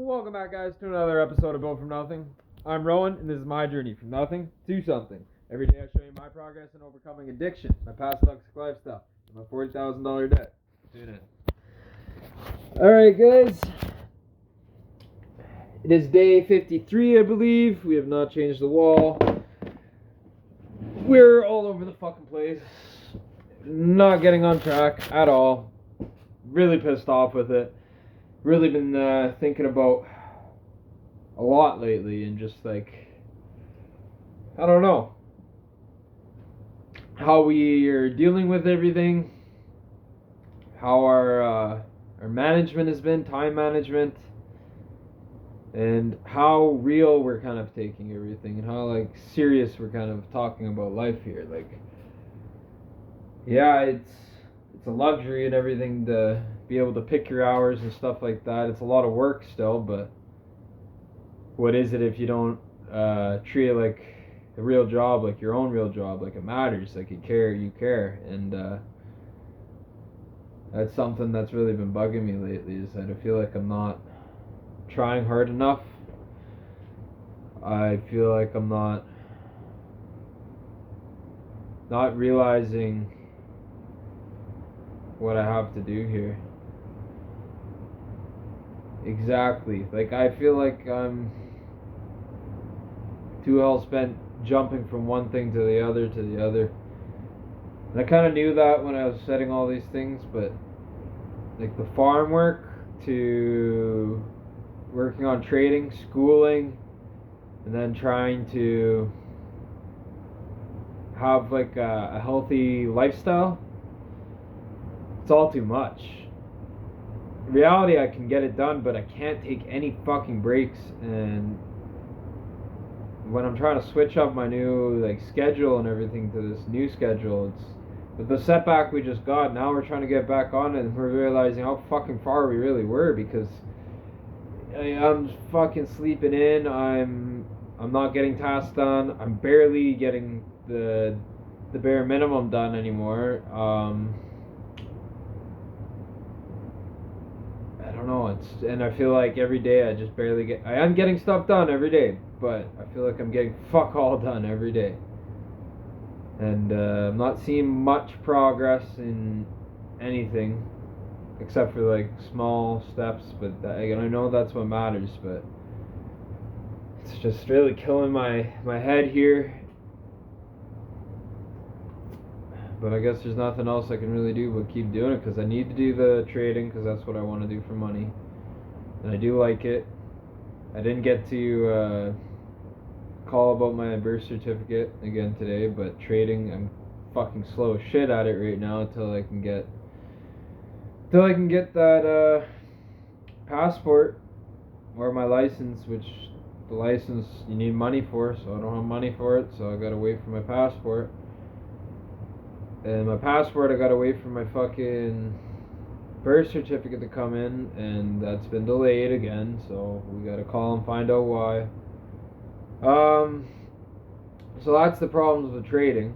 Welcome back, guys, to another episode of Built From Nothing. I'm Rowan, and this is my journey from nothing to something. Every day I show you my progress in overcoming addiction, my past toxic lifestyle, and my $40,000 debt. Tune in. Alright, guys. It is day 53, I believe. We have not changed the wall. We're all over the fucking place. Not getting on track at all. Really pissed off with it. Really been thinking about a lot lately, and just like, I don't know how we are dealing with everything, how our management has been, time management, and how real we're kind of taking everything, and how like serious we're kind of talking about life here. Like, yeah, it's a luxury and everything to be able to pick your hours and stuff like that. It's a lot of work still, but what is it if you don't treat it like a real job, like your own real job, like it matters, like you care. And that's something that's really been bugging me lately, is that I feel like I'm not trying hard enough. I feel like I'm not realizing what I have to do here. Exactly. Like, I feel like I'm too well spent jumping from one thing to the other. And I kind of knew that when I was setting all these things, but like the farm work to working on trading, schooling, and then trying to have like a healthy lifestyle, it's all too much. In reality, I can get it done, but I can't take any fucking breaks. And when I'm trying to switch up my new like schedule and everything to this new schedule, it's with the setback we just got. Now we're trying to get back on it, and we're realizing how fucking far we really were, because I'm fucking sleeping in. I'm not getting tasks done. I'm barely getting the bare minimum done anymore. I don't know. And I feel like every day I just barely I am getting stuff done every day, but I feel like I'm getting fuck all done every day. And I'm not seeing much progress in anything, except for like small steps. But I know that's what matters. But it's just really killing my head here. But I guess there's nothing else I can really do but keep doing it, because I need to do the trading, because that's what I want to do for money. And I do like it. I didn't get to call about my birth certificate again today, but trading, I'm fucking slow as shit at it right now until I can get that passport or my license, which the license you need money for, so I don't have money for it, so I gotta wait for my passport. And my passport, I gotta wait for my fucking birth certificate to come in, and that's been delayed again, so we gotta call and find out why. So that's the problems with trading,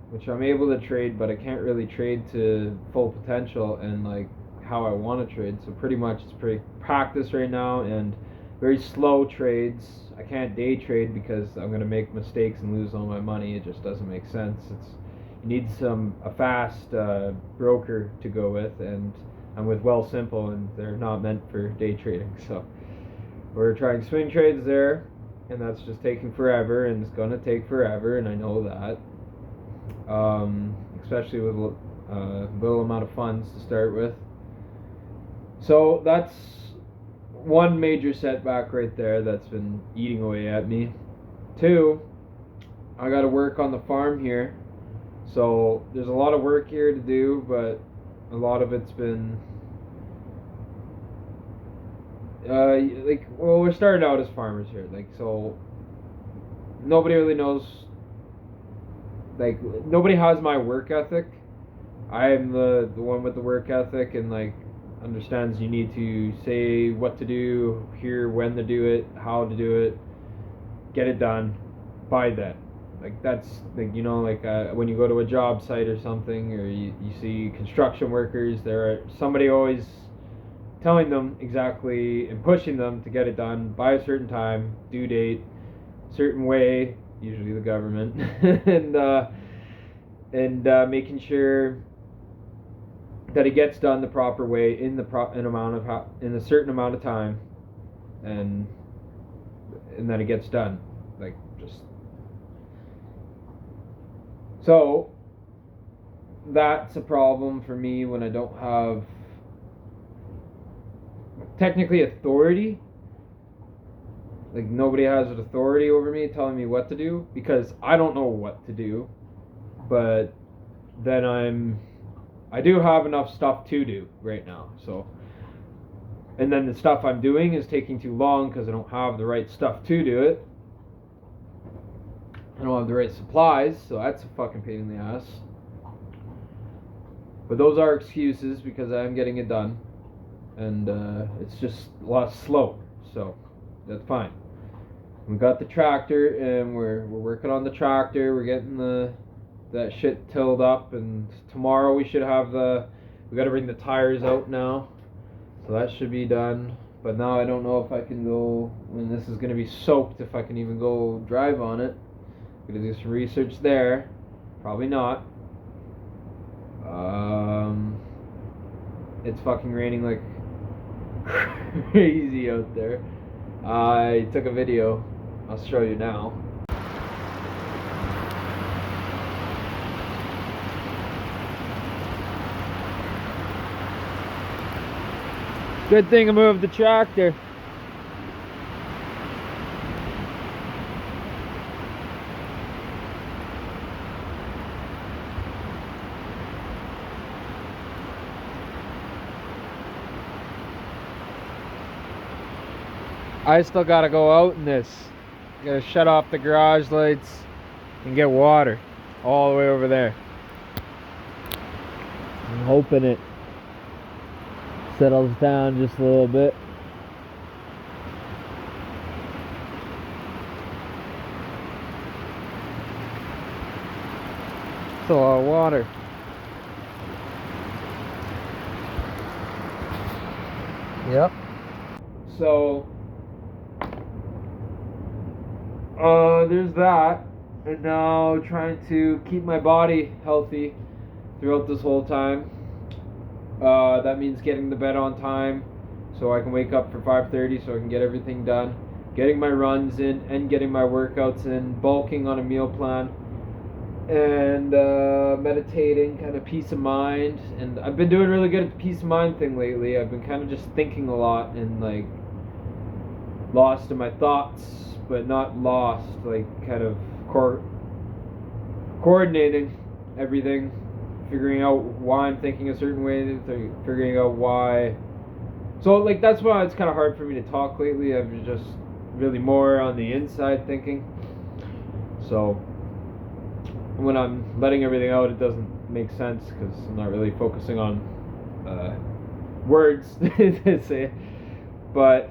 which I'm able to trade, but I can't really trade to full potential and like how I want to trade. So pretty much it's pretty practice right now, and very slow trades. I can't day trade because I'm gonna make mistakes and lose all my money. It just doesn't make sense. You need a fast broker to go with, and I'm with Simple, and they're not meant for day trading. So we're trying swing trades there, and that's just taking forever, and it's gonna take forever, and I know that. Especially with little amount of funds to start with. So that's one major setback right there that's been eating away at me. 2, I gotta work on the farm here. So there's a lot of work here to do, but a lot of it's been we're starting out as farmers here, like, so nobody really knows, like, nobody has my work ethic. I am the one with the work ethic, and like understands you need to say what to do here, when to do it, how to do it, get it done by then. Like, that's like, when you go to a job site or something, or you see construction workers, somebody always telling them exactly and pushing them to get it done by a certain time, due date, certain way, usually the government, and making sure that it gets done the proper way in in a certain amount of time, and that it gets done, like just so. That's a problem for me when I don't have technically authority. Like nobody has an authority over me telling me what to do, because I don't know what to do. But then I do have enough stuff to do right now. So, and then the stuff I'm doing is taking too long because I don't have the right stuff to do it. I don't have the right supplies, so that's a fucking pain in the ass. But those are excuses because I am getting it done, and it's just a lot slower. So that's fine. We got the tractor, and we're working on the tractor. We're getting that shit tilled up, and tomorrow we should have we got to bring the tires out now, so that should be done. But now I don't know if I can go, when this is going to be soaked, if I can even go drive on it. I'm going to do some research there. Probably not. It's fucking raining like crazy out there. I took a video. I'll show you now. Good thing I moved the tractor. I still gotta go out in this. Gotta shut off the garage lights and get water all the way over there. I'm hoping it settles down just a little bit. It's a lot of water. Yep. So there's that, and now trying to keep my body healthy throughout this whole time. That means getting to bed on time so I can wake up for 5:30 so I can get everything done, getting my runs in and getting my workouts in, bulking on a meal plan, and meditating, kind of peace of mind. And I've been doing really good at the peace of mind thing lately. I've been kind of just thinking a lot and like lost in my thoughts, but not lost, like kind of coordinating everything, figuring out why I'm thinking a certain way, figuring out why. So like that's why it's kind of hard for me to talk lately. I'm just really more on the inside thinking. So when I'm letting everything out, it doesn't make sense because I'm not really focusing on words to say. But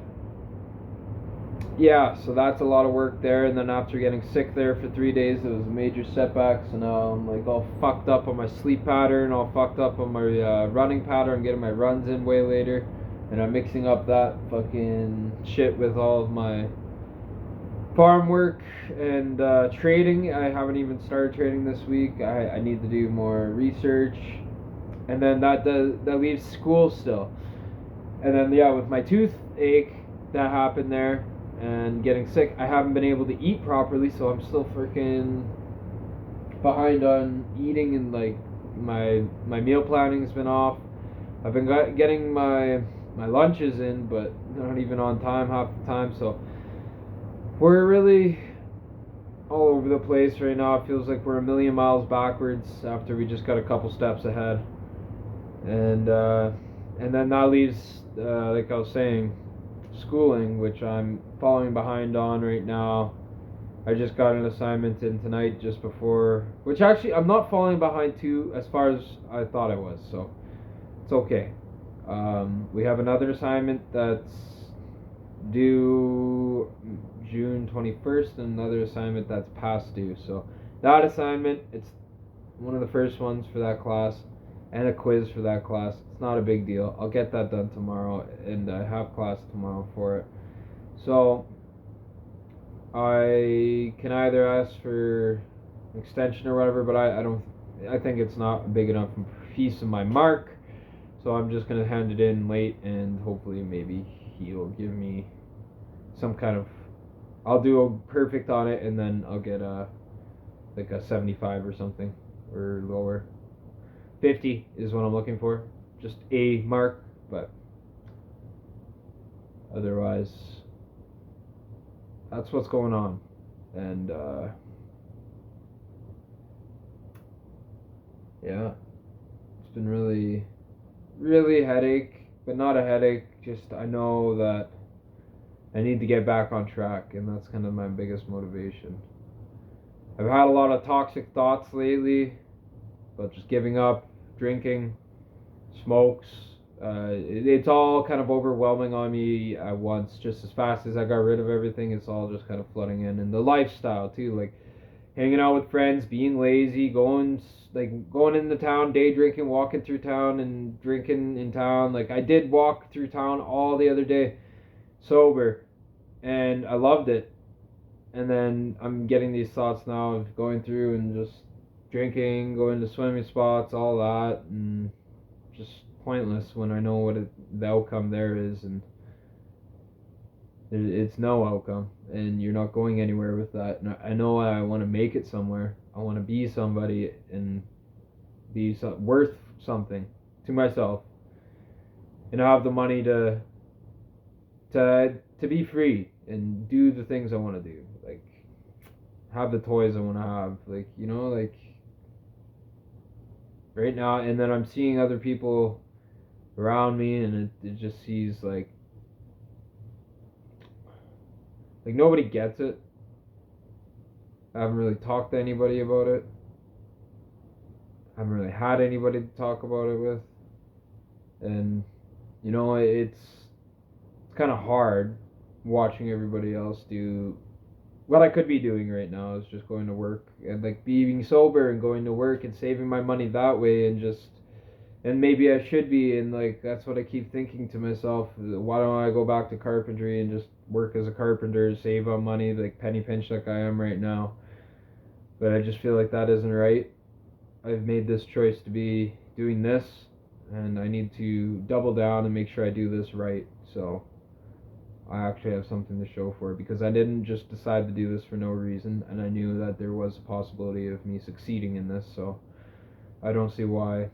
yeah, so that's a lot of work there. And then after getting sick there for 3 days, it was a major setback. So now I'm like all fucked up on my sleep pattern, all fucked up on my running pattern. I'm getting my runs in way later, and I'm mixing up that fucking shit with all of my farm work and trading. I haven't even started trading this week. I need to do more research, and then that leaves school still. And then yeah, with my toothache that happened there and getting sick, I haven't been able to eat properly, so I'm still freaking behind on eating, and like my meal planning's been off. I've been getting my lunches in, but not even on time half the time. So we're really all over the place right now. It feels like we're a million miles backwards after we just got a couple steps ahead. And then that leaves, like I was saying, schooling, which I'm falling behind on right now. I just got an assignment in tonight just before, which actually I'm not falling behind too as far as I thought I was, so it's okay. We have another assignment that's due June 21st and another assignment that's past due. So that assignment, it's one of the first ones for that class. and a quiz for that class. It's not a big deal. I'll get that done tomorrow, and I have class tomorrow for it. So I can either ask for an extension or whatever, but I don't. I think it's not a big enough piece of my mark, so I'm just gonna hand it in late, and hopefully maybe he'll give me some kind of. I'll do a perfect on it, and then I'll get a 75 or something, or lower. 50 is what I'm looking for, just a mark, but otherwise, that's what's going on, and yeah, it's been really, really headache, but not a headache. Just I know that I need to get back on track, and that's kind of my biggest motivation. I've had a lot of toxic thoughts lately about just giving up, drinking, smokes. It's all kind of overwhelming on me at once. Just as fast as I got rid of everything, it's all just kind of flooding in. And the lifestyle too, like hanging out with friends, being lazy, going into town, day drinking, walking through town, and drinking in town. Like I did walk through town all the other day, sober, and I loved it. And then I'm getting these thoughts now of going through and just drinking, going to swimming spots, all that, and just pointless when I know what the outcome there is, and it's no outcome, and you're not going anywhere with that. And I know I want to make it somewhere. I want to be somebody and be worth something to myself, and I have the money to be free and do the things I want to do, like have the toys I want to have, like like right now. And then I'm seeing other people around me, and it just sees like nobody gets it. I haven't really talked to anybody about it. I haven't really had anybody to talk about it with, and it's kind of hard watching everybody else do what I could be doing right now, is just going to work and being sober and going to work and saving my money that way, and maybe I should be, and that's what I keep thinking to myself. Why don't I go back to carpentry and just work as a carpenter, save on money, penny pinch like I am right now? But I just feel like that isn't right. I've made this choice to be doing this, and I need to double down and make sure I do this right, so I actually have something to show for it, because I didn't just decide to do this for no reason, and I knew that there was a possibility of me succeeding in this, so I don't see why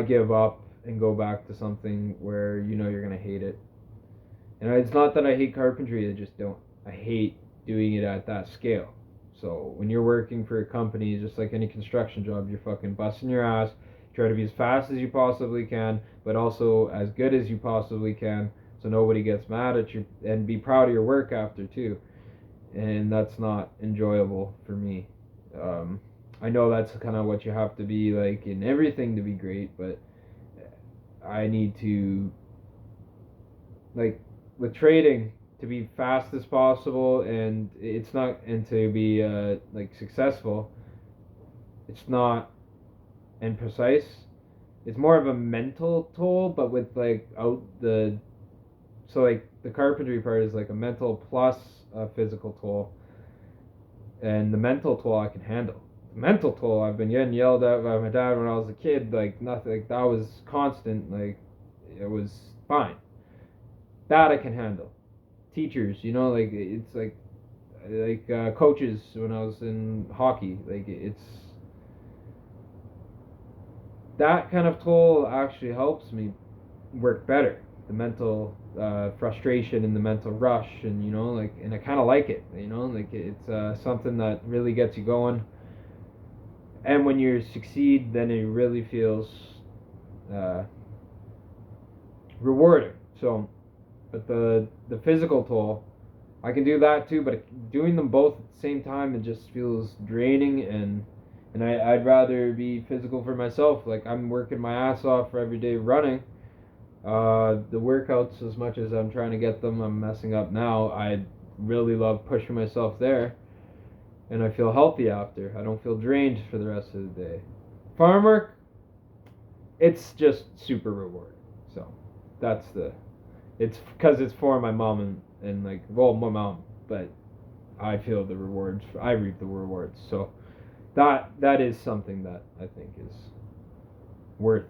give up and go back to something where you're gonna hate it. And it's not that I hate carpentry, I hate doing it at that scale. So when you're working for a company, just like any construction job, you're fucking busting your ass, try to be as fast as you possibly can, but also as good as you possibly can, so nobody gets mad at you, and be proud of your work after too. And that's not enjoyable for me. I know that's kind of what you have to be like in everything to be great, but I need to, with trading, to be fast as possible, and it's not, and to be successful, it's not, and precise. It's more of a mental toll, but with the carpentry part is a mental plus a physical toll, and the mental toll I can handle. The mental toll, I've been getting yelled at by my dad when I was a kid, nothing, that was constant, it was fine. That I can handle. Teachers, it's coaches when I was in hockey, it's that kind of toll actually helps me work better. The mental frustration and the mental rush, and and I kind of like it. It's something that really gets you going. And when you succeed, then it really feels rewarding. So, but the physical toll, I can do that too. But doing them both at the same time, it just feels draining, and I'd rather be physical for myself. I'm working my ass off for every day running. The workouts, as much as I'm trying to get them, I'm messing up now. I really love pushing myself there, and I feel healthy after. I don't feel drained for the rest of the day. Farm work, it's just super rewarding. So that's it's because it's for my mom and like, well, my mom, but I feel the rewards. I reap the rewards. So that is something that I think is worth.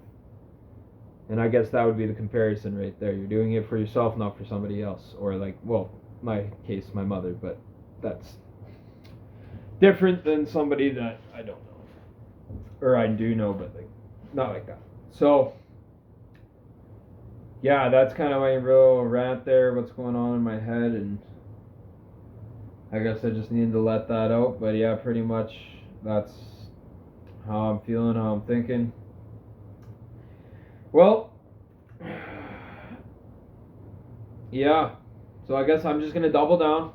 And I guess that would be the comparison right there. You're doing it for yourself, not for somebody else. Or like, well, my case, my mother, but that's different than somebody that I don't know. Or I do know, but like not like that. So yeah, that's kind of my real rant there, what's going on in my head, and I guess I just needed to let that out. But yeah, pretty much that's how I'm feeling, how I'm thinking. Well, yeah, so I guess I'm just gonna double down,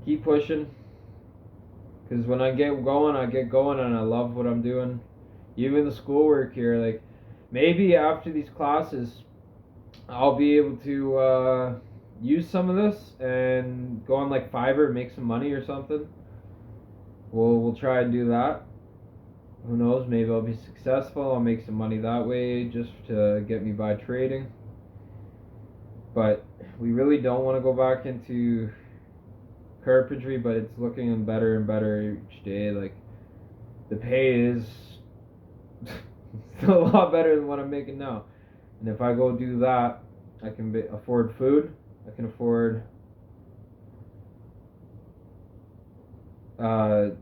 keep pushing, because when I get going, and I love what I'm doing. Even the schoolwork here, like maybe after these classes, I'll be able to use some of this and go on like Fiverr and make some money or something. We'll try and do that. Who knows? Maybe I'll be successful. I'll make some money that way just to get me by trading. But we really don't want to go back into carpentry, but it's looking better and better each day. Like the pay is a lot better than what I'm making now. And if I go do that, I can afford food. I can afford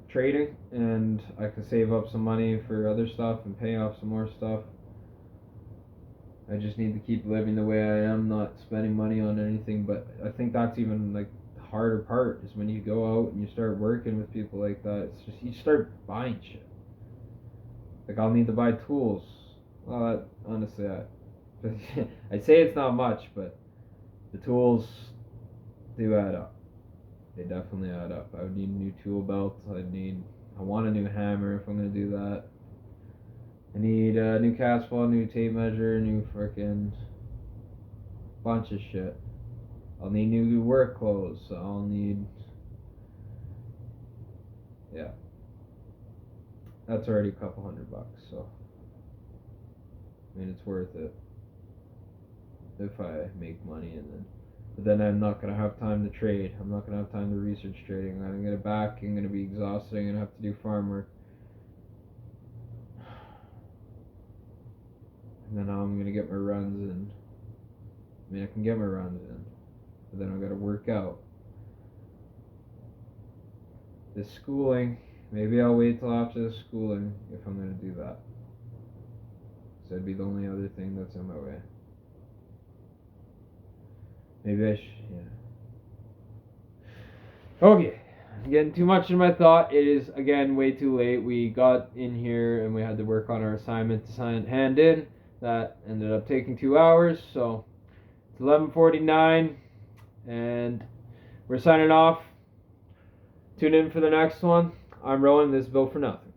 trading, and I can save up some money for other stuff and pay off some more stuff. I just need to keep living the way I am, not spending money on anything. But I think that's even like the harder part is when you go out and you start working with people like that. It's just you start buying shit. Like I'll need to buy tools. Well, honestly, I say it's not much, but the tools do add up. They definitely add up. I would need a new tool belt. I want a new hammer if I'm gonna do that. I need a new cast wall, new tape measure, new frickin' bunch of shit. I'll need new work clothes. I'll need, yeah. That's already a couple $100, so I mean it's worth it if I make money, but then I'm not gonna have time to trade. I'm not gonna have time to research trading. I'm gonna get back. I'm gonna be exhausted. I'm gonna have to do farm work. And then I'm gonna get my runs in. I mean, I can get my runs in, but then I gotta work out. This schooling, maybe I'll wait till after the schooling if I'm gonna do that. So that'd be the only other thing that's in my way. Maybe I should, yeah. Okay, I'm getting too much in my thought. It is, again, way too late. We got in here and we had to work on our assignment to hand in. That ended up taking 2 hours, so it's 11:49, and we're signing off. Tune in for the next one. I'm Rowan. This is Built for Nothing.